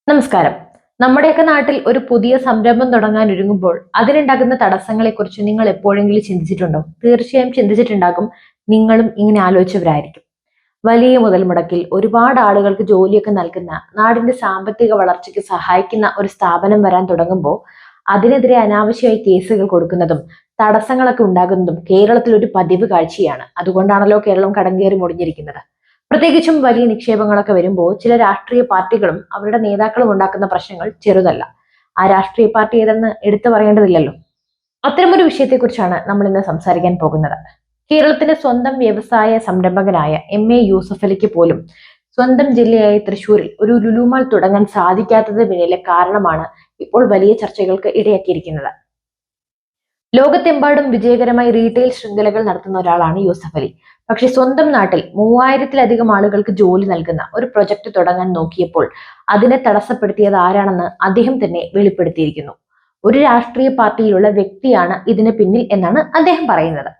നമസ്കാരം. നമ്മുടെയൊക്കെ നാട്ടിൽ ഒരു പുതിയ സംരംഭം തുടങ്ങാൻ ഒരുങ്ങുമ്പോൾ അതിനുണ്ടാകുന്ന തടസ്സങ്ങളെക്കുറിച്ച് നിങ്ങൾ എപ്പോഴെങ്കിലും ചിന്തിച്ചിട്ടുണ്ടോ? തീർച്ചയായും ചിന്തിച്ചിട്ടുണ്ടാകും. നിങ്ങളും ഇങ്ങനെ ആലോചിച്ചവരായിരിക്കും. വലിയ മുതൽ മുടക്കിൽ ഒരുപാട് ആളുകൾക്ക് ജോലിയൊക്കെ നൽകുന്ന, നാടിന്റെ സാമ്പത്തിക വളർച്ചയ്ക്ക് സഹായിക്കുന്ന ഒരു സ്ഥാപനം വരാൻ തുടങ്ങുമ്പോൾ അതിനെതിരെ അനാവശ്യമായി കേസുകൾ കൊടുക്കുന്നതും തടസ്സങ്ങളൊക്കെ ഉണ്ടാകുന്നതും കേരളത്തിൽ ഒരു പതിവ് കാഴ്ചയാണ്. അതുകൊണ്ടാണല്ലോ കേരളം കടം കയറി മുടിഞ്ഞിരിക്കുന്നത്. പ്രത്യേകിച്ചും വലിയ നിക്ഷേപങ്ങളൊക്കെ വരുമ്പോൾ ചില രാഷ്ട്രീയ പാർട്ടികളും അവരുടെ നേതാക്കളും ഉണ്ടാക്കുന്ന പ്രശ്നങ്ങൾ ചെറുതല്ല. ആ രാഷ്ട്രീയ പാർട്ടി ഏതെന്ന് എടുത്തു പറയേണ്ടതില്ലല്ലോ. അത്തരമൊരു വിഷയത്തെക്കുറിച്ചാണ് നമ്മൾ ഇന്ന് സംസാരിക്കാൻ പോകുന്നത്. കേരളത്തിന്റെ സ്വന്തം വ്യവസായ സംരംഭകനായ എം.എ. യൂസഫ് അലിക്ക് പോലും സ്വന്തം ജില്ലയായ തൃശ്ശൂരിൽ ഒരു ലുലുമാൾ തുടങ്ങാൻ സാധിക്കാത്തത് പിന്നിലെ കാരണമാണ് ഇപ്പോൾ വലിയ ചർച്ചകൾക്ക് ഇടയാക്കിയിരിക്കുന്നത്. ലോകത്തെമ്പാടും വിജയകരമായി റീറ്റെയിൽ ശൃംഖലകൾ നടത്തുന്ന ഒരാളാണ് യൂസഫ് അലി. പക്ഷെ സ്വന്തം നാട്ടിൽ 3000-ലധികം ആളുകൾക്ക് ജോലി നൽകുന്ന ഒരു പ്രൊജക്ട് തുടങ്ങാൻ നോക്കിയപ്പോൾ അതിനെ തടസ്സപ്പെടുത്തിയത് ആരാണെന്ന് അദ്ദേഹം തന്നെ വെളിപ്പെടുത്തിയിരിക്കുന്നു. ഒരു രാഷ്ട്രീയ പാർട്ടിയിലുള്ള വ്യക്തിയാണ് ഇതിന് പിന്നിൽ എന്നാണ് അദ്ദേഹം പറയുന്നത്.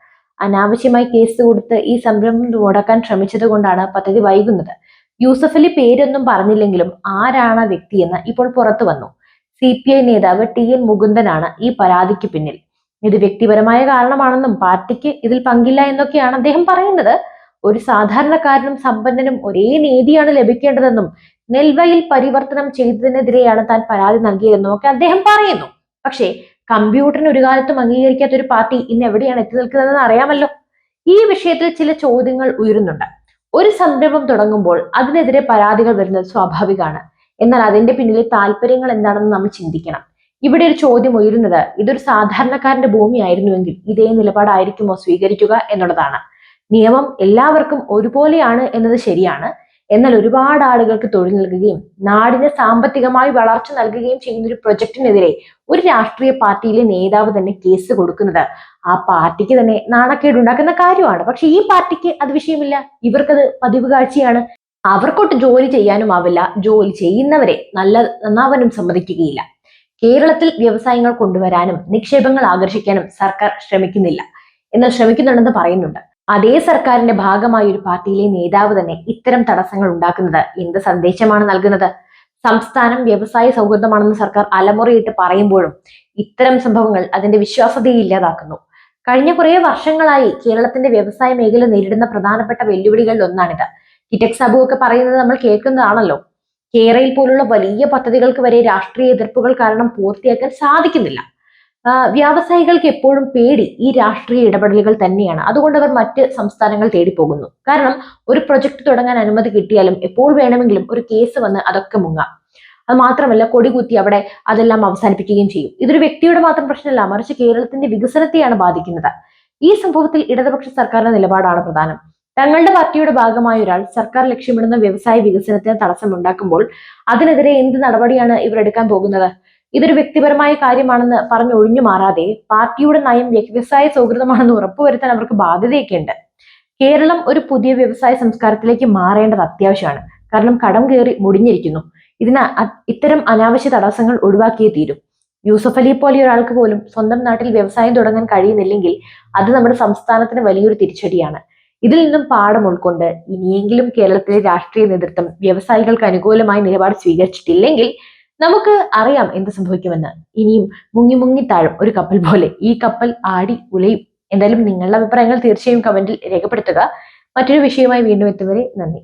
അനാവശ്യമായി കേസ് കൊടുത്ത് ഈ സംരംഭം മുടക്കാൻ ശ്രമിച്ചത് കൊണ്ടാണ് പദ്ധതി വൈകുന്നത്. യൂസഫ് അലി പേരൊന്നും പറഞ്ഞില്ലെങ്കിലും ആരാണ് വ്യക്തിയെന്ന് ഇപ്പോൾ പുറത്തു വന്നു. CPI നേതാവ് TN മുകുന്ദനാണ് ഈ പരാതിക്ക് പിന്നിൽ. ഇത് വ്യക്തിപരമായ കാരണമാണെന്നും പാർട്ടിക്ക് ഇതിൽ പങ്കില്ല എന്നൊക്കെയാണ് അദ്ദേഹം പറയുന്നത്. ഒരു സാധാരണക്കാരനും സമ്പന്നനും ഒരേ നീതിയാണ് ലഭിക്കേണ്ടതെന്നും നെൽവയിൽ പരിവർത്തനം ചെയ്തതിനെതിരെയാണ് താൻ പരാതി നൽകിയതെന്നും ഒക്കെ അദ്ദേഹം പറയുന്നു. പക്ഷേ കമ്പ്യൂട്ടറിന് ഒരു കാലത്തും അംഗീകരിക്കാത്ത ഒരു പാർട്ടി ഇന്ന് എവിടെയാണ് എത്തി നിൽക്കുന്നതെന്ന് അറിയാമല്ലോ. ഈ വിഷയത്തിൽ ചില ചോദ്യങ്ങൾ ഉയരുന്നുണ്ട്. ഒരു സംരംഭം തുടങ്ങുമ്പോൾ അതിനെതിരെ പരാതികൾ വരുന്നത് സ്വാഭാവികമാണ്. എന്നാൽ അതിന്റെ പിന്നിലെ താല്പര്യങ്ങൾ എന്താണെന്ന് നമ്മൾ ചിന്തിക്കണം. ഇവിടെ ഒരു ചോദ്യം ഉയരുന്നത്, ഇതൊരു സാധാരണക്കാരന്റെ ഭൂമിയായിരുന്നുവെങ്കിൽ ഇതേ നിലപാടായിരിക്കുമോ സ്വീകരിക്കുക എന്നുള്ളതാണ്. നിയമം എല്ലാവർക്കും ഒരുപോലെയാണ് എന്നത് ശരിയാണ്. എന്നാൽ ഒരുപാട് ആളുകൾക്ക് തൊഴിൽ നൽകുകയും നാടിന് സാമ്പത്തികമായി വളർച്ച നൽകുകയും ചെയ്യുന്ന ഒരു പ്രൊജക്ടിനെതിരെ ഒരു രാഷ്ട്രീയ പാർട്ടിയിലെ നേതാവ് തന്നെ കേസ് കൊടുക്കുന്നത് ആ പാർട്ടിക്ക് തന്നെ നാണക്കേടുണ്ടാക്കുന്ന കാര്യമാണ്. പക്ഷെ ഈ പാർട്ടിക്ക് അത് വിഷയമില്ല. ഇവർക്കത് പതിവ് കാഴ്ചയാണ്. അവർക്കൊട്ട് ജോലി ചെയ്യാനും ആവില്ല, ജോലി ചെയ്യുന്നവരെ നന്നാവാനും സമ്മതിക്കുകയില്ല. കേരളത്തിൽ വ്യവസായങ്ങൾ കൊണ്ടുവരാനും നിക്ഷേപങ്ങൾ ആകർഷിക്കാനും സർക്കാർ ശ്രമിക്കുന്നില്ല. എന്നാൽ ശ്രമിക്കുന്നുണ്ടെന്ന് പറയുന്നുണ്ട്. അതേ സർക്കാരിന്റെ ഭാഗമായ ഒരു പാർട്ടിയിലെ നേതാവ് തന്നെ ഇത്തരം തടസ്സങ്ങൾ ഉണ്ടാക്കുന്നത് എന്ത് സന്ദേശമാണ് നൽകുന്നത്? സംസ്ഥാനം വ്യവസായ സൗഹൃദമാണെന്ന് സർക്കാർ അലമുറയിട്ട് പറയുമ്പോഴും ഇത്തരം സംഭവങ്ങൾ അതിന്റെ വിശ്വാസ്യതയെ ഇല്ലാതാക്കുന്നു. കഴിഞ്ഞ കുറേ വർഷങ്ങളായി കേരളത്തിന്റെ വ്യവസായ മേഖല നേരിടുന്ന പ്രധാനപ്പെട്ട വെല്ലുവിളികളിൽ ഒന്നാണിത്. കിറ്റക്സ് അബു ഒക്കെ പറയുന്നത് നമ്മൾ കേൾക്കുന്നതാണല്ലോ. കേരളയിൽ പോലുള്ള വലിയ പദ്ധതികൾക്ക് വരെ രാഷ്ട്രീയ എതിർപ്പുകൾ കാരണം പൂർത്തിയാക്കാൻ സാധിക്കുന്നില്ല. വ്യാവസായികൾക്ക് എപ്പോഴും പേടി ഈ രാഷ്ട്രീയ ഇടപെടലുകൾ തന്നെയാണ്. അതുകൊണ്ട് അവർ മറ്റ് സംസ്ഥാനങ്ങൾ തേടി പോകുന്നു. കാരണം ഒരു പ്രൊജക്ട് തുടങ്ങാൻ അനുമതി കിട്ടിയാലും എപ്പോൾ വേണമെങ്കിലും ഒരു കേസ് വന്ന് അതൊക്കെ മുങ്ങാം. അത് മാത്രമല്ല കൊടികുത്തി അവിടെ അതെല്ലാം അവസാനിപ്പിക്കുകയും ചെയ്യും. ഇതൊരു വ്യക്തിയുടെ മാത്രം പ്രശ്നമല്ല, മറിച്ച് കേരളത്തിന്റെ വികസനത്തെയാണ് ബാധിക്കുന്നത്. ഈ സംഭവത്തിൽ ഇടതുപക്ഷ സർക്കാരിന്റെ നിലപാടാണ് പ്രധാനം. തങ്ങളുടെ പാർട്ടിയുടെ ഭാഗമായ ഒരാൾ സർക്കാർ ലക്ഷ്യമിടുന്ന വ്യവസായ വികസനത്തിന് തടസ്സമുണ്ടാക്കുമ്പോൾ അതിനെതിരെ എന്ത് നടപടിയാണ് ഇവർ എടുക്കാൻ പോകുന്നത്? ഇതൊരു വ്യക്തിപരമായ കാര്യമാണെന്ന് പറഞ്ഞ് ഒഴിഞ്ഞു മാറാതെ പാർട്ടിയുടെ നയം വ്യവസായ സൗഹൃദമാണെന്ന് ഉറപ്പുവരുത്താൻ അവർക്ക് ബാധ്യതയൊക്കെ ഉണ്ട്. കേരളം ഒരു പുതിയ വ്യവസായ സംസ്കാരത്തിലേക്ക് മാറേണ്ടത് അത്യാവശ്യമാണ്. കാരണം കടം കയറി മുടിഞ്ഞിരിക്കുന്നു. ഇത്തരം അനാവശ്യ തടസ്സങ്ങൾ ഒഴിവാക്കിയേ തീരും. യൂസഫ് അലിയെ പോലെ ഒരാൾക്ക് പോലും സ്വന്തം നാട്ടിൽ വ്യവസായം തുടങ്ങാൻ കഴിയുന്നില്ലെങ്കിൽ അത് നമ്മുടെ സംസ്ഥാനത്തിന് വലിയൊരു തിരിച്ചടിയാണ്. ഇതിൽ നിന്നും പാഠം ഉൾക്കൊണ്ട് ഇനിയെങ്കിലും കേരളത്തിലെ രാഷ്ട്രീയ നേതൃത്വം വ്യവസായികൾക്ക് അനുകൂലമായ നിലപാട് സ്വീകരിച്ചിട്ടില്ലെങ്കിൽ നമുക്ക് അറിയാം എന്ത് സംഭവിക്കുമെന്ന്. ഇനിയും മുങ്ങി മുങ്ങി താഴും ഒരു കപ്പൽ പോലെ. ഈ കപ്പൽ ആടി ഉലയും. എന്തായാലും നിങ്ങളുടെ അഭിപ്രായങ്ങൾ തീർച്ചയായും കമന്റിൽ രേഖപ്പെടുത്തുക. മറ്റൊരു വിഷയവുമായി വീണ്ടും എത്തും വരെ നന്ദി.